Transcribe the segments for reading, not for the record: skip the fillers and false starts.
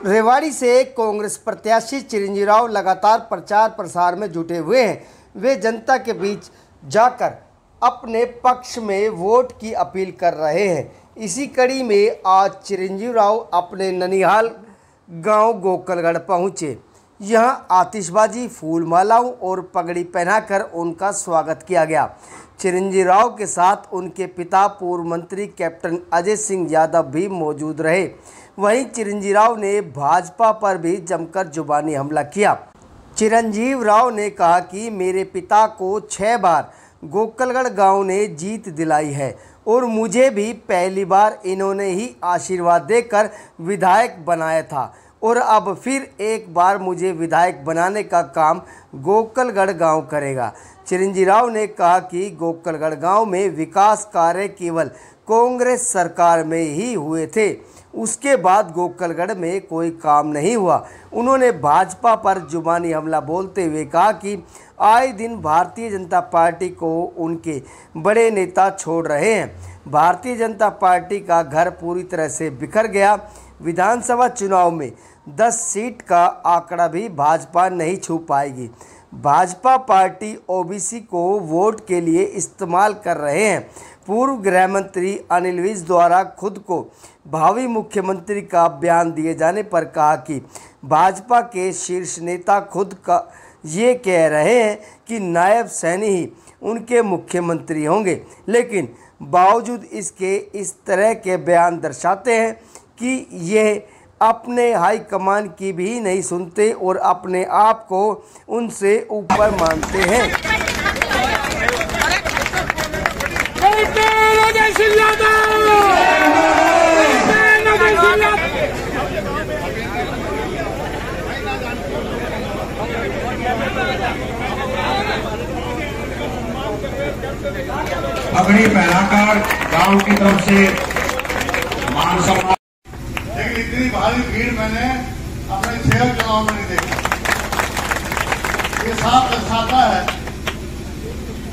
रेवाड़ी से कांग्रेस प्रत्याशी चिरंजीव राव लगातार प्रचार प्रसार में जुटे हुए हैं। वे जनता के बीच जाकर अपने पक्ष में वोट की अपील कर रहे हैं। इसी कड़ी में आज चिरंजीव राव अपने ननिहाल गांव गोकलगढ़ पहुंचे। यहां आतिशबाजी, फूल मालाओं और पगड़ी पहनाकर उनका स्वागत किया गया। चिरंजीव राव के साथ उनके पिता पूर्व मंत्री कैप्टन अजय सिंह यादव भी मौजूद रहे। वहीं चिरंजीव राव ने भाजपा पर भी जमकर जुबानी हमला किया। चिरंजीव राव ने कहा कि मेरे पिता को 6 बार गोकलगढ़ गांव ने जीत दिलाई है और मुझे भी पहली बार इन्होंने ही आशीर्वाद देकर विधायक बनाया था और अब फिर एक बार मुझे विधायक बनाने का काम गोकलगढ़ गांव करेगा। चिरंजीव राव ने कहा कि गोकलगढ़ गांव में विकास कार्य केवल कांग्रेस सरकार में ही हुए थे, उसके बाद गोकलगढ़ में कोई काम नहीं हुआ। उन्होंने भाजपा पर जुबानी हमला बोलते हुए कहा कि आए दिन भारतीय जनता पार्टी को उनके बड़े नेता छोड़ रहे हैं। भारतीय जनता पार्टी का घर पूरी तरह से बिखर गया। विधानसभा चुनाव में 10 सीट का आंकड़ा भी भाजपा नहीं छू पाएगी। भाजपा पार्टी ओबीसी को वोट के लिए इस्तेमाल कर रहे हैं। पूर्व गृह मंत्री अनिल विज द्वारा खुद को भावी मुख्यमंत्री का बयान दिए जाने पर कहा कि भाजपा के शीर्ष नेता खुद का ये कह रहे हैं कि नायब सैनी ही उनके मुख्यमंत्री होंगे, लेकिन बावजूद इसके इस तरह के बयान दर्शाते हैं कि यह अपने हाईकमान की भी नहीं सुनते और अपने आप को उनसे ऊपर मानते हैं। पगड़ी पहनाकर गांव की तरफ से मान सम्मान। लेकिन इतनी भारी भीड़ मैंने अपने 6 चुनाव में नहीं देखी। ये साफ दर्शाता है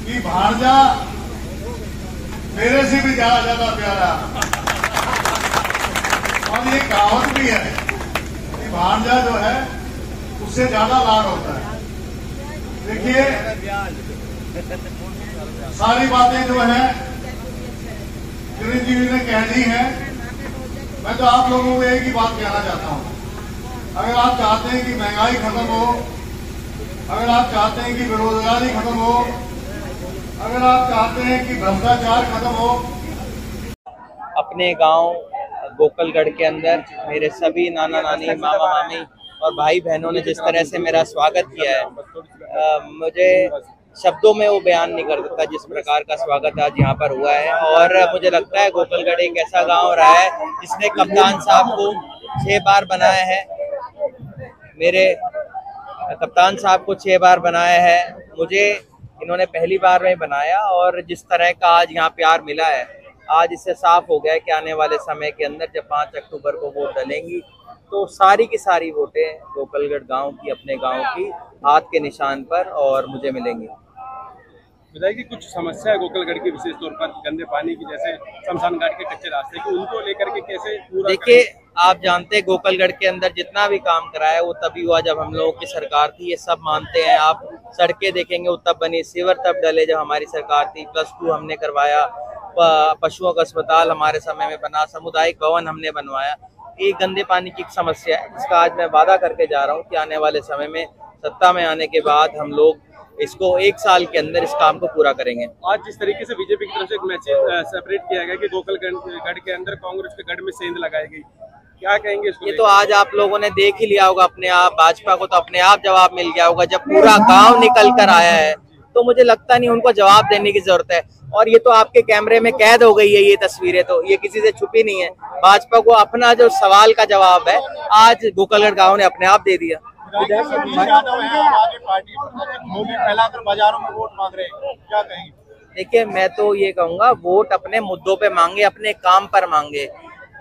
कि भांजा मेरे से भी ज्यादा प्यारा, और ये कहावत भी है कि भांजा जो है उससे ज्यादा लाड होता है। देखिए, सारी बातें जो है चिरंजीवी ने कह दी हैं। मैं तो आप लोगों को एक ही बात कहना चाहता हूं, अगर आप चाहते हैं कि महंगाई खत्म हो, अगर आप चाहते हैं कि बेरोजगारी खत्म हो, अगर आप चाहते हैं कि भ्रष्टाचार खत्म हो। अपने गांव गोकलगढ़ के अंदर मेरे सभी नाना नानी, मामा मामी और भाई बहनों ने जिस तरह से मेरा स्वागत किया है, मुझे शब्दों में वो बयान नहीं कर सकता जिस प्रकार का स्वागत आज यहाँ पर हुआ है। और मुझे लगता है गोकलगढ़ एक ऐसा गांव रहा है जिसने कप्तान साहब को 6 बार बनाया है। मेरे कप्तान साहब को 6 बार बनाया है, मुझे इन्होंने पहली बार में बनाया। और जिस तरह का आज यहाँ प्यार मिला है, आज इससे साफ हो गया है कि आने वाले समय के अंदर जब 5 अक्टूबर को वोट डलेंगी तो सारी की सारी वोटें गोकलगढ़ गांव की, अपने गांव की हाथ के निशान पर और मुझे मिलेंगी। बताइए कि कुछ समस्या है गोकलगढ़ की, विशेष तौर पर गंदे पानी की, जैसे शमशान घाट के कच्चे रास्ते की, उनको लेकर के कैसे पूरा? देखिए, आप जानते हैं गोकलगढ़ के अंदर जितना भी काम कराया वो तभी हुआ जब हम लोगों की सरकार थी, ये सब मानते हैं। आप सड़कें देखेंगे वो तब बनी, सीवर तब डले जब हमारी सरकार थी, +2 हमने करवाया, पशुओं का अस्पताल हमारे समय में बना, सामुदायिक भवन हमने बनवाया। ये गंदे पानी की समस्या है, इसका आज मैं वादा करके जा रहा हूँ कि आने वाले समय में सत्ता में आने के बाद हम लोग इसको 1 साल के अंदर इस काम को पूरा करेंगे। आज जिस तरीके से बीजेपी की तरफ से एक मैसेज सेपरेट किया गया कि गोकलगढ़ के अंदर कांग्रेस के गढ़ में सेंध लगाई गई, क्या कहेंगे इसको? ये तो आज आप लोगों ने देख ही लिया होगा अपने आप, भाजपा को तो अपने आप जवाब मिल गया होगा। जब पूरा गांव निकल कर आया है तो मुझे लगता नहीं उनको जवाब देने की जरूरत है। और ये तो आपके कैमरे में कैद हो गई है, ये तस्वीरें तो ये किसी से छुपी नहीं है। भाजपा को अपना जो सवाल का जवाब है आज गोकलगढ़ गाँव ने अपने आप दे दिया। बाजारों में वोट मांग रहे हैं, क्या कहेंगे? देखिए, मैं तो ये कहूँगा वोट अपने मुद्दों पे मांगे, अपने काम पर मांगे।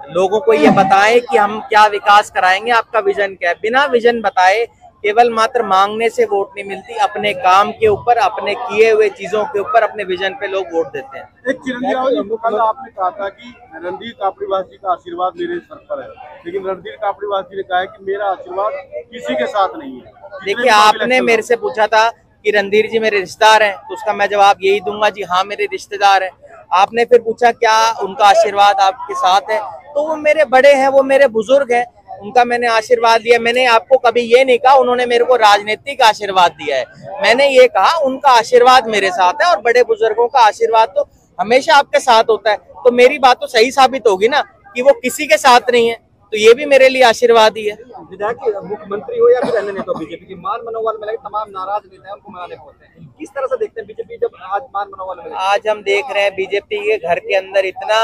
लोगों को ये बताएं कि हम क्या विकास कराएंगे, आपका विजन क्या है। बिना विजन बताए केवल मात्र मांगने से वोट नहीं मिलती, अपने काम के ऊपर, अपने किए हुए चीजों के ऊपर, अपने विजन पे लोग वोट देते हैं। एक चिरंजीवी राव जी, कल आपने कहा था कि रणधीर कापड़ीवास जी का आशीर्वाद मेरे सर पर है, लेकिन रणधीर कापड़ीवास जी ने कहा है कि मेरा आशीर्वाद किसी के साथ नहीं है। देखिए, आपने मेरे से पूछा था कि रणधीर जी मेरे रिश्तेदार हैं, तो उसका मैं जवाब यही दूंगा, जी हाँ मेरे रिश्तेदार हैं। आपने फिर पूछा क्या उनका आशीर्वाद आपके साथ है, तो वो मेरे बड़े हैं, वो मेरे बुजुर्ग हैं, उनका मैंने आशीर्वाद दिया। मैंने आपको कभी ये नहीं कहा उन्होंने मेरे को राजनीतिक आशीर्वाद दिया है, मैंने ये कहा उनका आशीर्वाद मेरे साथ है, और बड़े बुजुर्गों का आशीर्वाद तो हमेशा आपके साथ होता है। तो मेरी बात तो सही साबित होगी ना कि वो किसी के साथ नहीं है, तो ये भी मेरे लिए आशीर्वाद ही है। विधायक मुख्यमंत्री हो या फिर अन्य नेता बीजेपी की मान मनोबल में लगे तमाम नाराज नेता हैं, उनको मनाने पहुंचे हैं, किस तरह से देखते हैं बीजेपी जब आज मान मनोबल में? आज हम देख रहे हैं बीजेपी के घर के अंदर इतना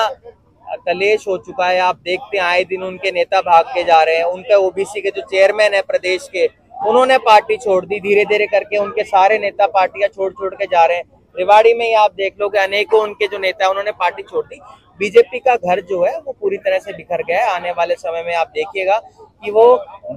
कलेश हो चुका है। आप देखते हैं आए दिन उनके नेता भाग के जा रहे हैं। उनके ओबीसी के जो चेयरमैन है प्रदेश के, उन्होंने पार्टी छोड़ दी, धीरे धीरे करके उनके सारे नेता पार्टियां छोड़ के जा रहे हैं। रेवाड़ी में ही आप देख लोगे अनेकों उनके जो नेता है उन्होंने पार्टी छोड़ दी। बीजेपी का घर जो है वो पूरी तरह से बिखर गया है। आने वाले समय में आप देखिएगा कि वो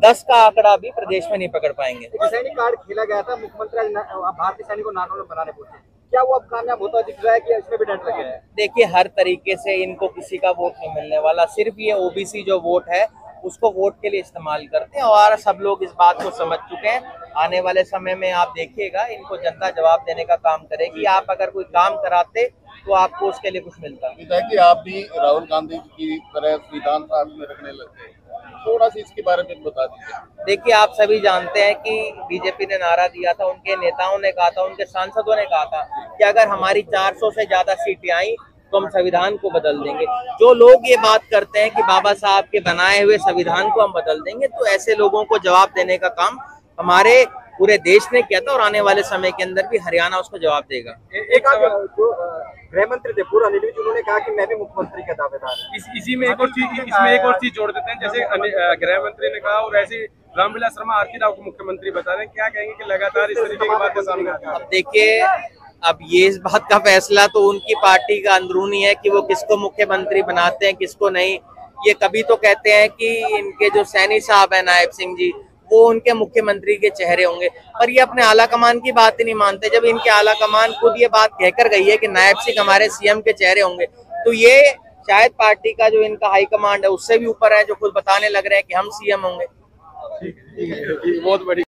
10 का आंकड़ा भी प्रदेश में नहीं पकड़ पाएंगे। सैनिक कार्ड खेला गया था, मुख्यमंत्री भारतीय सैनिक को नागौर में बनाने पहुंचे, क्या वो अब कामयाब होता दिख रहा है कि इसमें भी डंड लगे है? देखिए, हर तरीके से इनको किसी का वोट नहीं मिलने वाला, सिर्फ ये ओबीसी जो वोट है उसको वोट के लिए इस्तेमाल करते हैं, और सब लोग इस बात को समझ चुके हैं। आने वाले समय में आप देखिएगा इनको जनता जवाब देने का काम करेगी। आप अगर कोई काम कराते तो आपको उसके लिए कुछ मिलता। कि आप भी राहुल गांधी की तरह संविधान सामने में रखने लगते हैं, थोड़ा सा इसके बारे में बता दीजिए। देखिए, आप सभी जानते हैं कि बीजेपी ने नारा दिया था, उनके नेताओं ने कहा था, उनके सांसदों ने कहा था कि अगर हमारी 400 से ज्यादा सीटें आई तो हम संविधान को बदल देंगे। जो लोग ये बात करते हैं कि बाबा साहब के बनाए हुए संविधान को हम बदल देंगे, तो ऐसे लोगों को जवाब देने का काम हमारे पूरे देश ने किया था, और आने वाले समय के अंदर भी हरियाणा उसको जवाब देगा। एक जो गृह मंत्री थे पूरा अनिल विज, उन्होंने कहा कि मैं भी मुख्यमंत्री का दावेदार हूं। इसी में एक और चीज, इसमें एक और चीज जोड़ देते हैं, जैसे गृह मंत्री ने कहा और ऐसे रामविलास शर्मा आरती राव को मुख्यमंत्री बता रहे हैं, क्या कहेंगे कि लगातार इस तरीके की बातें सामने आती हैं? अब देखिए, अब ये इस बात का फैसला तो उनकी पार्टी का अंदरूनी है कि वो किसको मुख्यमंत्री बनाते हैं किसको नहीं। ये कभी तो कहते हैं कि इनके जो सैनी साहब है नायब सिंह जी, वो उनके मुख्यमंत्री के चेहरे होंगे, पर ये अपने आला कमान की बात ही नहीं मानते। जब इनके आला कमान खुद ये बात कहकर गई है कि नायब सिंह हमारे सीएम के चेहरे होंगे, तो ये शायद पार्टी का जो इनका हाई कमांड है उससे भी ऊपर है, जो खुद बताने लग रहे हैं कि हम सीएम होंगे। बहुत बड़ी